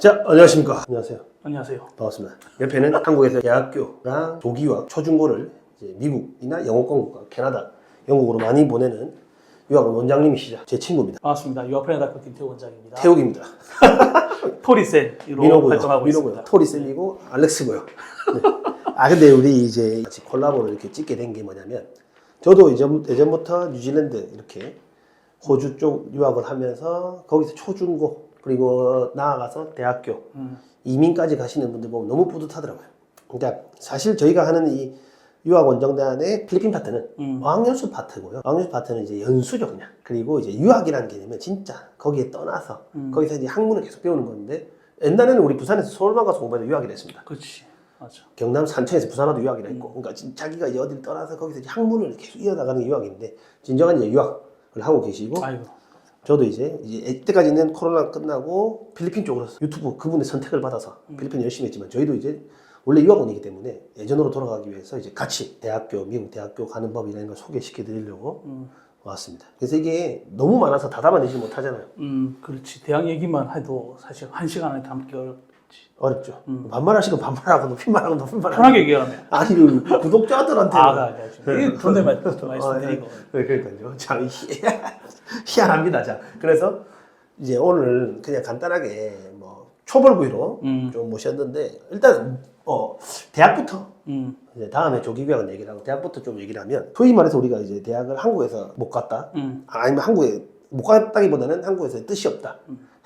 자, 안녕하십니까. 안녕하세요. 안녕하세요. 반갑습니다. 옆에는 한국에서 대학교랑 조기유학, 초중고를 이제 미국이나 영어권국가, 캐나다, 영국으로 많이 보내는 유학원 원장님이시죠. 제 친구입니다. 반갑습니다. 유아프레나다크 김태우 원장입니다. 태욱입니다. 토리센으로 활동하고 있습니다. 토리쌤이고 알렉스고요. 네. 근데 우리 이제 같이 콜라보를 이렇게 찍게 된 게 뭐냐면, 저도 예전부터 뉴질랜드 이렇게 호주 쪽 유학을 하면서 거기서 초중고 그리고 나아가서 대학교 이민까지 가시는 분들 보면 너무 뿌듯하더라고요. 그러니까 사실 저희가 하는 이 유학 원정단의 필리핀 파트는 어학연수 파트고요. 어학연수 파트는 이제 연수죠, 그냥. 그리고 이제 유학이라는 개념은 진짜 거기에 떠나서 거기서 이제 학문을 계속 배우는 건데, 옛날에는 우리 부산에서 서울만 가서 공부해도 유학이라 했습니다. 그렇지, 맞아. 경남 산청에서 부산화도 유학이라 했고, 그러니까 자기가 이제 어디를 떠나서 거기서 이제 학문을 계속 이어나가는 게 유학인데, 진정한 이제 유학을 하고 계시고, 아이고. 저도 이제 이때까지는 코로나 끝나고 필리핀 쪽으로 유튜브 그분의 선택을 받아서 필리핀 열심히 했지만, 저희도 이제 원래 유학원이기 때문에 예전으로 돌아가기 위해서 이제 같이 대학교, 미국 대학교 가는 법이라는 걸 소개시켜 드리려고 왔습니다. 그래서 이게 너무 많아서 다 담아내지 못하잖아요. 그렇지. 대학 얘기만 해도 사실 1시간 안에 담기 어렵죠. 반말하시고 반말하고 높임말하고 높임말하고 편하게 얘기하면. 아니 구독자들한테 이 존댓말 말씀드리고. 네, 그러니까요. 참 희한합니다. 자, 그래서 이제 오늘 그냥 간단하게 뭐 초벌구이로 좀 모셨는데, 일단 대학부터 이제 다음에 조기교학은 얘기를 하고 대학부터 좀 얘기를 하면, 소위 말해서 우리가 이제 대학을 한국에서 못 갔다, 아니면 한국에 못 갔다기보다는 한국에서 뜻이 없다.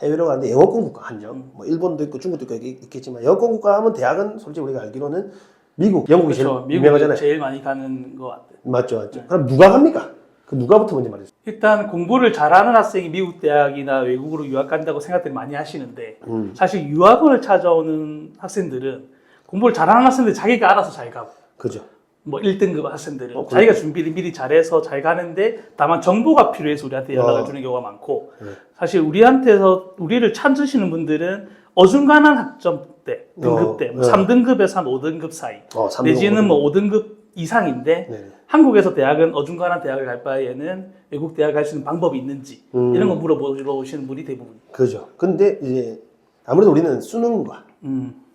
해외로 가는데 영어권 국가 한정, 뭐 일본도 있고 중국도 있고 있겠지만, 영어권 국가 하면 대학은 솔직히 우리가 알기로는 미국, 영국이 그렇죠. 제일 유명하잖아요. 제일 많이 가는 것 같아요. 맞죠. 그럼 누가 갑니까? 그 누가부터 먼저 말해주세요. 일단 공부를 잘하는 학생이 미국 대학이나 외국으로 유학 간다고 생각들 많이 하시는데, 사실 유학원을 찾아오는 학생들은 공부를 잘하는 학생들 자기가 알아서 잘 가고, 그죠. 뭐 1등급 학생들은 자기가 준비를 미리 잘해서 잘 가는데, 다만 정보가 필요해서 우리한테 연락을 주는 경우가 많고, 사실 우리를 찾으시는 분들은 어중간한 학점대, 등급대, 뭐 3등급에서 한 5등급 사이, 3등급, 내지는 뭐 5등급 이상인데, 네. 한국에서 대학은 어중간한 대학을 갈 바에는 외국 대학 갈 수 있는 방법이 있는지 이런 거 물어보시는 분이 대부분. 그죠. 근데 이제 아무래도 우리는 수능과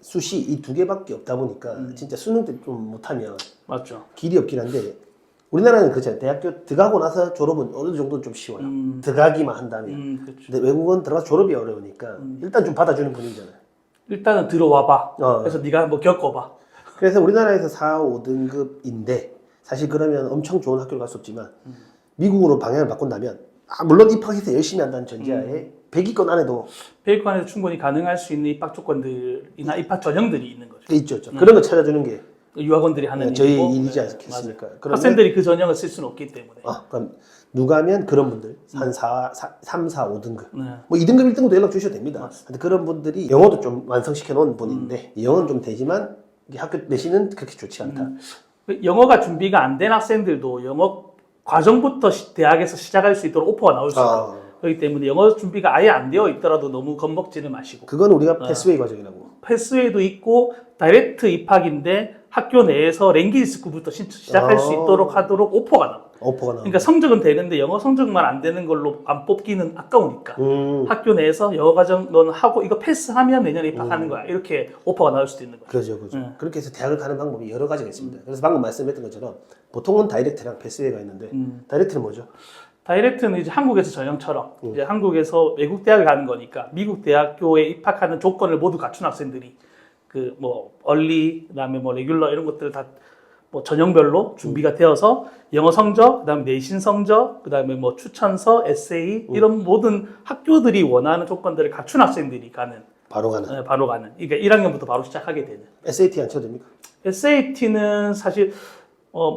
수시 이 두 개밖에 없다 보니까 진짜 수능 때 좀 못하면 맞죠. 길이 없긴 한데, 우리나라는 그렇잖아요. 대학교 들어가고 나서 졸업은 어느 정도 좀 쉬워요. 들어가기만 한다면. 그렇죠. 근데 외국은 들어가서 졸업이 어려우니까 일단 좀 받아주는 분위기잖아요. 일단은 들어와봐. 그래서 네가 한번 겪어봐. 그래서 우리나라에서 4, 5등급인데 사실 그러면 엄청 좋은 학교를 갈 수 없지만, 미국으로 방향을 바꾼다면, 물론 입학해서 열심히 한다는 전제하에 100위권 안에도 100위권 안에서 충분히 가능할 수 있는 입학 조건들이나 입학 전형들이 있는 거죠. 있죠. 그런 거 찾아주는 게 유학원들이 하는 저희 일이고, 일이지 않겠습니까? 맞아요. 학생들이 그 전형을 쓸 수는 없기 때문에. 그럼 누가면 그런 분들 한 3, 4, 5등급 네. 뭐 2등급, 1등급도 연락 주셔도 됩니다. 근데 그런 분들이 영어도 좀 완성시켜 놓은 분인데, 영어는 좀 되지만 이게 학교 내신은 그렇게 좋지 않다. 영어가 준비가 안 된 학생들도 영어 과정부터 대학에서 시작할 수 있도록 오퍼가 나올 수 있어요. 그렇기 때문에 영어 준비가 아예 안 되어 있더라도 너무 겁먹지는 마시고. 그건 우리가 패스웨이 과정이라고. 패스웨이도 있고 다이렉트 입학인데 학교 내에서 랭귀지 스쿨부터 시작할 수 있도록 하도록 오퍼가 나와요. 그러니까 성적은 되는데 영어 성적만 안 되는 걸로 안 뽑기는 아까우니까 학교 내에서 영어 과정 너는 하고 이거 패스하면 내년에 입학하는 거야, 이렇게 오퍼가 나올 수도 있는 거예요. 그렇죠. 그렇게 해서 대학을 가는 방법이 여러 가지가 있습니다. 그래서 방금 말씀했던 것처럼 보통은 다이렉트랑 패스웨이가 있는데, 다이렉트는 뭐죠? 다이렉트는 이제 한국에서 전형처럼 이제 한국에서 외국 대학을 가는 거니까 미국 대학교에 입학하는 조건을 모두 갖춘 학생들이 그 뭐 얼리, 그다음에 뭐 레귤러 이런 것들을 다 뭐 전형별로 준비가 되어서 영어 성적, 그다음에 내신 성적, 그다음에 뭐 추천서, 에세이 이런 모든 학교들이 원하는 조건들을 갖춘 학생들이 가는, 바로 가는. 그러니까 1학년부터 바로 시작하게 되는. SAT 안 쳐도 됩니까? SAT는 사실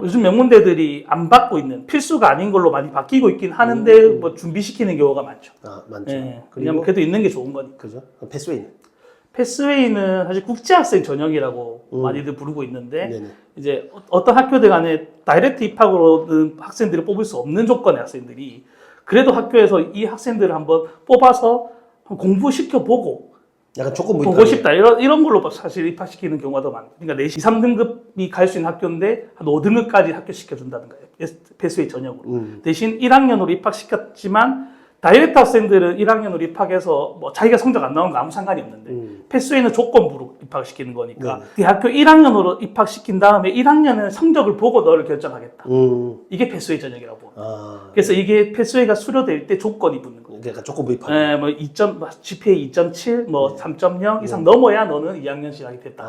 요즘 명문대들이 안 받고 있는, 필수가 아닌 걸로 많이 바뀌고 있긴 하는데 뭐 준비시키는 경우가 많죠. 많죠. 네, 왜냐면 그래도 있는 게 좋은 거니까. 그죠? 패스웨이는? 패스웨이는 사실 국제학생 전형이라고 많이들 부르고 있는데, 이제 어떤 학교들 간에 다이렉트 입학으로는 학생들을 뽑을 수 없는 조건의 학생들이 그래도 학교에서 이 학생들을 한번 뽑아서 공부시켜보고 약간 조건 보고 싶다 이런 걸로 사실 입학시키는 경우가 더 많아요. 그러니까 내신 3등급이 갈 수 있는 학교인데 한 5등급까지 학교 시켜준다는 거예요. 패스웨이 전형으로. 대신 1학년으로 입학시켰지만 다이렉트 학생들은 1학년으로 입학해서 뭐 자기가 성적 안 나오는 거 아무 상관이 없는데 패스웨이는 조건부로 입학을 시키는 거니까 네. 대학교 1학년으로 입학시킨 다음에 1학년은 성적을 보고 너를 결정하겠다. 이게 패스웨이 전형이라고 봅니다. 아, 그래서 이게 패스웨이가 수료될 때 조건이 붙는 거예요. 그러니까 조건 부입하는. 뭐 GPA 2.7, 뭐 3.0 이상 넘어야 너는 2학년 시작이 됐다.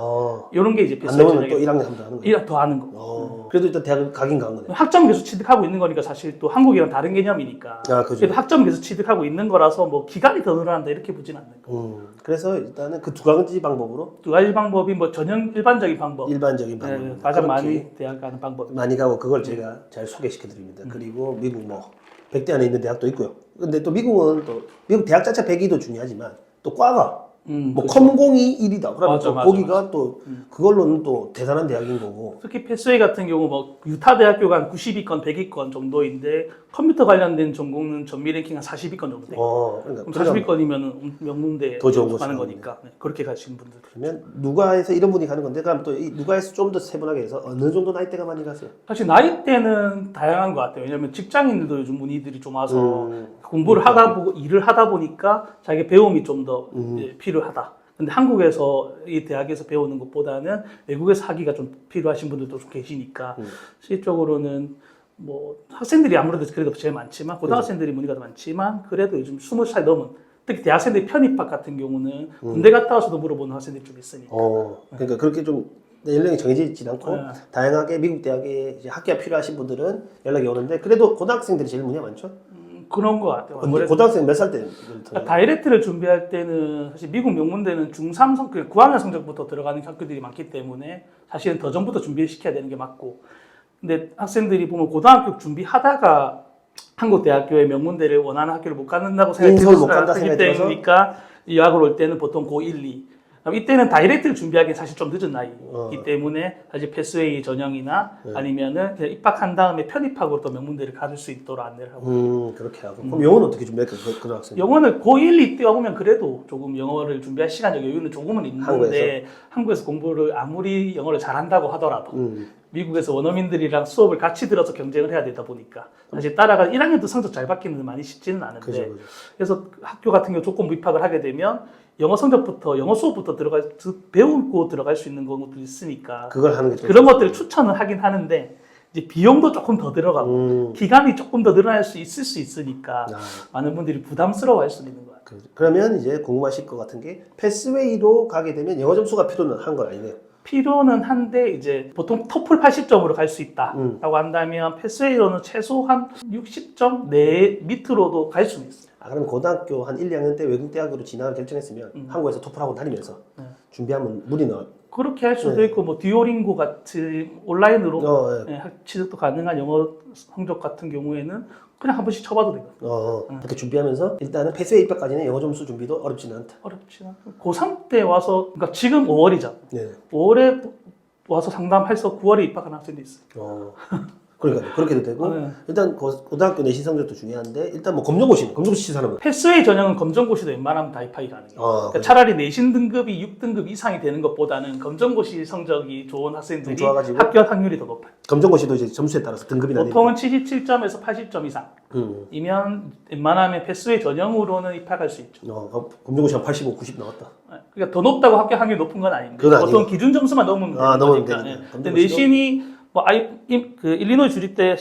이런 게 이제 안 패스웨이 넘으면 또 전형이에요. 1학년 하면 더 하는 거예요. 더 하는 거. 그래도 일단 대학을 가긴 간 거네. 학점 계속 취득하고 있는 거니까 사실 또 한국이랑 다른 개념이니까. 아, 그죠. 그래도 학점 계속 취득하고 있는 거라서 뭐 기간이 더 늘어난다 이렇게 보진 않는 거. 그래서 일단은 그 두 가지 방법으로 두 가지 방법이 뭐 전형 일반적인 방법. 일반적인 방법 네, 가장 많이 대학 가는 방법. 많이 가고 그걸 제가 잘 소개시켜 드립니다. 그리고 미국 뭐 100대 안에 있는 대학도 있고요. 근데 또 미국은 또 미국 대학 자체 100위도 중요하지만 또 과가 뭐 그렇죠. 컴공이 1위다. 그러면 맞아, 또 맞아, 거기가 또 그걸로는 또 대단한 대학인 거고. 특히 패스웨이 같은 경우 뭐 유타 대학교가 한 90위권, 100위권 정도인데 컴퓨터 관련된 전공은 전미 랭킹 한 40위권 정도 돼요. 그러니까 그럼 40위권이면 명문대 더 좋은 가는 곳이 거니까 네, 그렇게 가시는 분들. 그러면 누가에서 이런 분이 가는 건데 그럼 또 이 누가에서 좀 더 세분하게 해서 어느 정도 나이대가 많이 가세요? 사실 나이대는 다양한 것 같아요. 왜냐하면 직장인들도 요즘 문의들이 좀 와서 공부를 하다 보고 일을 하다 보니까 자기 배움이 좀 더 필요하다. 근데 한국에서 이 대학에서 배우는 것보다는 외국에서 하기가 좀 필요하신 분들도 좀 계시니까 실질적으로는 뭐 학생들이 아무래도 그래도 제일 많지만 고등학생들이 문의가 더 많지만 그래도 요즘 20살 넘은 특히 대학생들 편입학 같은 경우는 군대 갔다 와서도 물어보는 학생들이 좀 있으니까. 그러니까 그렇게 좀 연령이 정해져 있지 않고 네. 다양하게 미국 대학에 이제 학기가 필요하신 분들은 연락이 오는데 그래도 고등학생들이 제일 문의가 많죠? 그런 것 같아요. 근데 고등학생 몇 살 때? 다이렉트를 준비할 때는 사실 미국 명문대는 중3 성, 9학년 성적부터 들어가는 학교들이 많기 때문에 사실은 더 전부터 준비시켜야 되는 게 맞고 근데 학생들이 보면 고등학교 준비하다가 한국 대학교의 명문대를 원하는 학교를 못 갖는다고 인서울 못 간다 생각하기 생각이 들어서? 때문이니까 유학을 올 때는 보통 고1, 2 이때는 다이렉트를 준비하기엔 사실 좀 늦은 나이이기 때문에 사실 패스웨이 전형이나 아니면은 그냥 입학한 다음에 편입학으로 또 명문대를 가질 수 있도록 안내를 하고 그렇게 하고 그럼 영어는 어떻게 준비할까요? 그런 학생 영어는 고1, 2때 와보면 그래도 조금 영어를 준비할 시간적 여유는 조금은 있는데 한국에서 공부를 아무리 영어를 잘한다고 하더라도 미국에서 원어민들이랑 수업을 같이 들어서 경쟁을 해야 되다 보니까 사실 따라가 1학년도 성적 잘 받기는 많이 쉽지는 않은데 그죠. 그래서 학교 같은 경우 조건부 입학을 하게 되면 영어 성적부터 영어 수업부터 배우고 들어갈 수 있는 것도 있으니까 그걸 하는 게 좀 그런 것들을 추천을 하긴 하는데 이제 비용도 조금 더 들어가고 기간이 조금 더 늘어날 수 있을 수 있으니까 많은 분들이 부담스러워할 수는 있는 것 같아요. 그러면 이제 궁금하실 것 같은 게 패스웨이로 가게 되면 영어 점수가 필요는 한 건 아니네요. 필요는 한데 이제 보통 토플 80점으로 갈 수 있다라고 한다면 패스웨이로는 최소한 60점 내 밑으로도 갈 수는 있어요. 그럼 고등학교 한 1, 2학년 때 외국 대학으로 진학을 결정했으면 한국에서 토플하고 다니면서 그러면 무리는 그렇게 할 수도 있고 뭐 듀오링고 같이 온라인으로 네. 취득도 가능한 영어 성적 같은 경우에는 그냥 한 번씩 쳐봐도 되거든요. 그렇게 준비하면서 일단은 패스웨이 입학까지는 영어 점수 준비도 어렵지는 않다. 어렵지 않고 고3 때 와서 그러니까 지금 5월이잖아. 네. 5월에 와서 상담해서 9월에 입학한 학생도 있어요. 그러니까 그렇게도 되고 일단 고등학교 내신 성적도 중요한데 일단 뭐 검정고시 사람은 패스웨이 전형은 검정고시도 웬만하면 다 입학이 가능해요. 그러니까 차라리 내신 등급이 6등급 이상이 되는 것보다는 검정고시 성적이 좋은 학생들이 좋아가지고. 합격 확률이 더 높아요. 검정고시도 이제 점수에 따라서 등급이 나뉘니까. 보통은 77점에서 80점 이상이면 웬만하면 패스웨이 전형으로는 입학할 수 있죠. 검정고시 한 85, 90 나왔다. 그러니까 더 높다고 합격 확률이 높은 건 아닌데 그건 보통 아니고. 기준 점수만 넘으면 되는 넘으면 거니까. 되니까. 근데 내신이 뭐 그 일리노이 주립대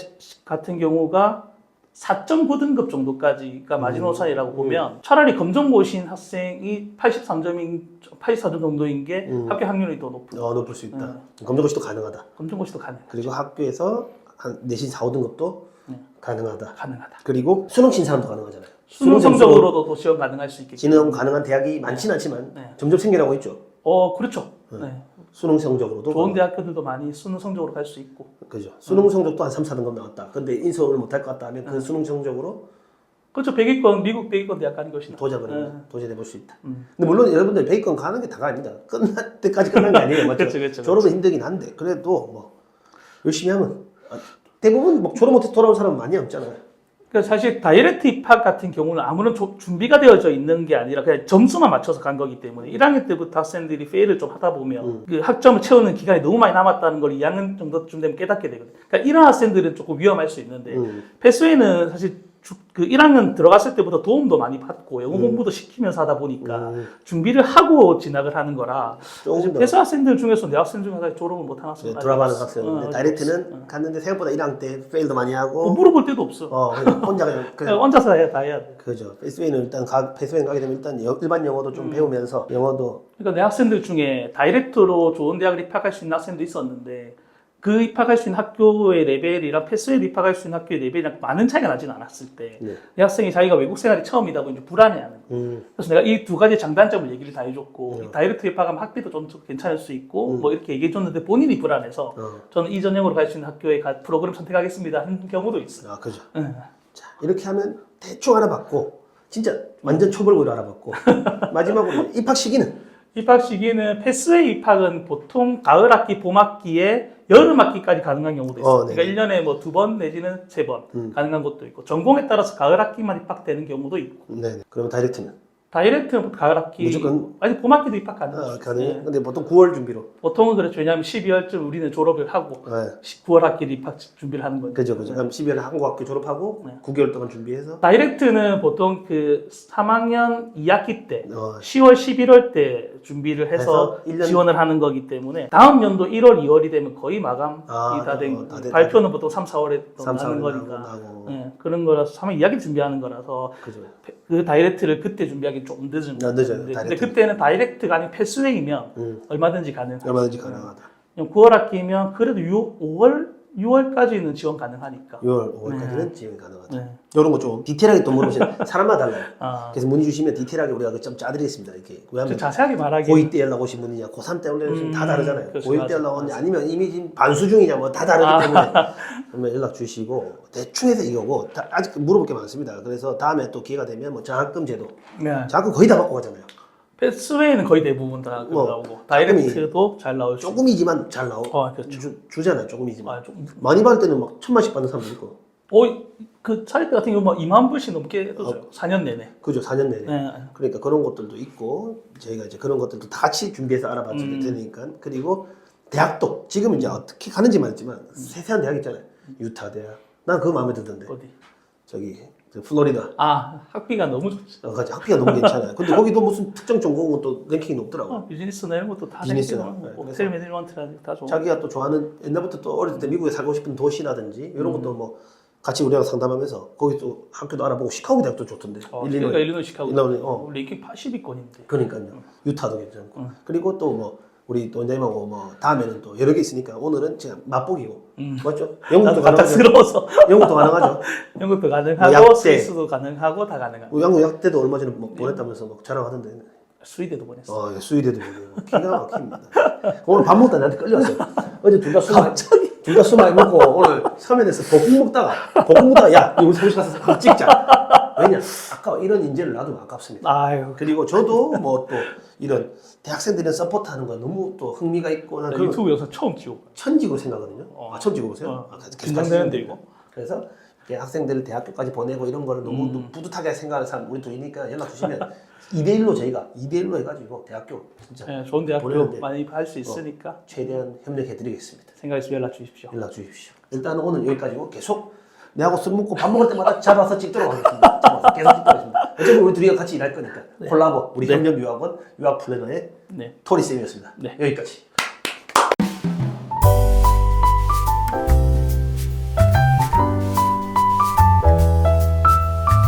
같은 경우가 4.9등급 정도까지가 마지노선이라고 보면 차라리 검정고시인 학생이 83점 정도인 게 합격 확률이 더 높은. 높을 수 있다. 검정고시도 가능하다. 검정고시도 가능하죠. 그리고 학교에서 한 내신 4, 5등급도 가능하다. 가능하다. 그리고 수능 신사람도 가능하잖아요. 수능 성적으로도 또 시험 가능할 수 있겠죠. 진흥 가능한 대학이 많지는 않지만 점점 생겨나고 있죠. 그렇죠. 수능 성적으로도 좋은 대학교들도 많이 수능 성적으로 갈 수 있고. 그죠. 수능 성적도 한 3, 4등급 나왔다. 근데 인서울을 못할 것 같다 하면 그 수능 성적으로 그렇죠. 100위권 미국 100위권 대학 가는 것이 도전해 볼 수 있다. 근데 물론 여러분들 100위권 가는 게 다가 아닙니다. 끝날 때까지 끝난 게 아니에요. 맞죠? 그렇죠. 졸업은 힘들긴 한데 그래도 뭐 열심히 하면 대부분 막 졸업 못해서 돌아온 사람은 많이 없잖아요. 그러니까 사실 다이렉트 입학 같은 경우는 아무런 준비가 되어져 있는 게 아니라 그냥 점수만 맞춰서 간 거기 때문에 1학년 때부터 학생들이 페일을 좀 하다 보면 그 학점을 채우는 기간이 너무 많이 남았다는 걸 2학년 정도쯤 되면 깨닫게 되거든요. 그러니까 이런 학생들은 조금 위험할 수 있는데 패스웨이는 사실 그 1학년 들어갔을 때부터 도움도 많이 받고 영어 공부도 시키면서 하다 보니까 준비를 하고 진학을 하는 거라 조금 더 배수 학생들 중에서 내 학생 중에 하나 졸업을 못한 학생 돌아가는 학생인데 다이렉트는 갔는데 생각보다 1학년 때 페일도 많이 하고 물어볼 데도 없어. 그냥 혼자 그냥 혼자서 다 해야 돼. 그죠. 패스웨이는 일단 패스웨이 가게 되면 일단 일반 영어도 좀 배우면서 영어도 그러니까 내 학생들 중에 다이렉트로 좋은 대학을 입학할 수 있는 학생도 있었는데 그 입학할 수 있는 학교의 레벨이랑 패스웨이로 입학할 수 있는 학교의 레벨이랑 많은 차이가 나지는 않았을 때 내 학생이 자기가 외국 생활이 처음이다 보니 불안해하는 거예요. 그래서 내가 이 두 가지 장단점을 얘기를 다 해줬고 이 다이렉트 입학하면 학비도 좀 괜찮을 수 있고 뭐 이렇게 얘기해줬는데 본인이 불안해서 저는 이 전형으로 갈 수 있는 학교의 프로그램 선택하겠습니다 하는 경우도 있어요. 그죠. 자, 이렇게 하면 대충 알아봤고 진짜 완전 초벌고로 알아봤고 마지막으로 입학 시기는 입학 시기는 패스웨이 입학은 보통 가을 학기, 봄 학기에 여름 학기까지 가능한 경우도 있어요. 그러니까 1년에 뭐 2번 내지는 3번 가능한 것도 있고 전공에 따라서 가을 학기만 입학되는 경우도 있고. 네네. 그러면 다이렉트는 다이렉트는 가을 학기 무조건 아니 봄 학기도 입학 가능해요. 가능해. 근데 보통 9월 준비로. 보통은 그렇죠. 왜냐하면 12월쯤 우리는 졸업을 하고 9월 학기를 입학 준비를 하는 거죠. 그죠. 그럼 12월에 한국 학교 졸업하고 9개월 동안 준비해서 다이렉트는 보통 그 3학년 2학기 때 10월, 11월 때 준비를 해서 1년... 지원을 하는 거기 때문에 다음 연도 1월, 2월이 되면 거의 마감이 다 된 발표는 보통 3, 4월에 하는 거니까 그런 거라서 3학년 2학기 준비하는 거라서 그죠. 그 다이렉트를 그때 준비하기 좀 늦은 거예요. 근데 그때는 다이렉트가 아닌 패스웨이면 얼마든지 가능하다. 얼마든지 가능하다. 9월 학기면 그래도 6월까지는 지원 가능하니까. 6월, 5월까지는 지원 가능하다. 이런 거 좀 디테일하게 또 물어보시면 사람마다 달라요. 그래서 문의 주시면 디테일하게 우리가 좀 짜드리겠습니다. 이렇게 왜냐하면 자세하게 말하기. 고2 때 연락 오신 분이냐, 고3 때 올려주시면 다 다르잖아요. 고1 때 연락 오냐, 아니면 이미 지금 반수중이냐, 뭐 다 다르기 때문에 그러면 연락 주시고 대충 해서 이거고 아직 물어볼 게 많습니다. 그래서 다음에 또 기회가 되면 뭐 장학금 제도, 장학금 거의 다 받고 가잖아요. 패스웨이는 거의 대부분 다 나오고 다이렉트도 잘 나올 수 조금이지만 잘 나오고 그렇죠. 주잖아요. 조금이지만 많이 받을 때는 막 1,000만씩 받는 사람도 있고. 그 차리대 같은 경우 뭐 2만 불씩 넘게 해줘요. 4년 내내. 그죠. 4년 내내. 그러니까 그런 것들도 있고 저희가 이제 그런 것들도 다 같이 준비해서 알아봐야 되니까. 그리고 대학도 지금 이제 어떻게 가는지 말했지만 세세한 대학 있잖아요. 유타 대학. 난 그거 마음에 들던데. 어디? 저기 플로리다. 학비가 너무 좋지. 학비가 너무 괜찮아요. 근데 거기도 무슨 특정 전공은 또 랭킹이 높더라고. 비즈니스나 이런 것도 다 비즈니스나. 호텔 매니지먼트라든지 다 좋은. 자기가 또 좋아하는 옛날부터 또 어릴 때 미국에 살고 싶은 도시라든지 이런 것도 뭐 같이 우리랑 상담하면서 거기 또 학교도 알아보고 시카고 대학도 좋던데. 일리노이 시카고. 랭킹 80위권인데. 그러니까요. 유타도 괜찮고. 그리고 또 뭐 우리 또 원장님하고 뭐 다음에는 또 여러 개 있으니까 오늘은 그냥 맛보기고. 맞죠? 영국도 가능하죠. 영국도 가능하죠. 영국도 가능하고 스위스도 가능하고 다 가능하고. 영국 약대도 얼마 전에 뭐 보냈다면서 막 자랑하던데. 스위대도 보냈어. 스위대도 보내고 기가 막힙니다. 오늘 밥 먹다 나한테 끌려왔어요. 어제 둘 다 술 많이 먹고 오늘 서면에서 볶음 먹다가 야 우리 사무실 가서 밥 찍자. 왜냐 아까 이런 인재를 놔두면 아깝습니다. 그리고 저도 뭐 또 이런 대학생들이랑 서포트하는 거 너무 또 흥미가 있고 난 유튜브 영상 처음 찍어. 천지고 생각하거든요. 처음 찍어보세요. 긴장되는데 이거. 그래서 학생들을 대학교까지 보내고 이런 거를 너무 뿌듯하게 생각하는 사람 우리 둘이니까 연락 주시면 2대1로 저희가 2대1로 해가지고 대학교 진짜 좋은 대학교 많이 할 수 있으니까 최대한 협력해드리겠습니다. 생각해서 연락 주십시오. 일단 오늘 여기까지고 계속 내하고 술 먹고 밥 먹을 때마다 잡아서 찍도록 하겠습니다. 계속 찍도록 하겠습니다. 어차피 우리 둘이가 같이 일할 거니까 콜라보 우리 협력유학원 유학플래너의 토리쌤이었습니다. 여기까지.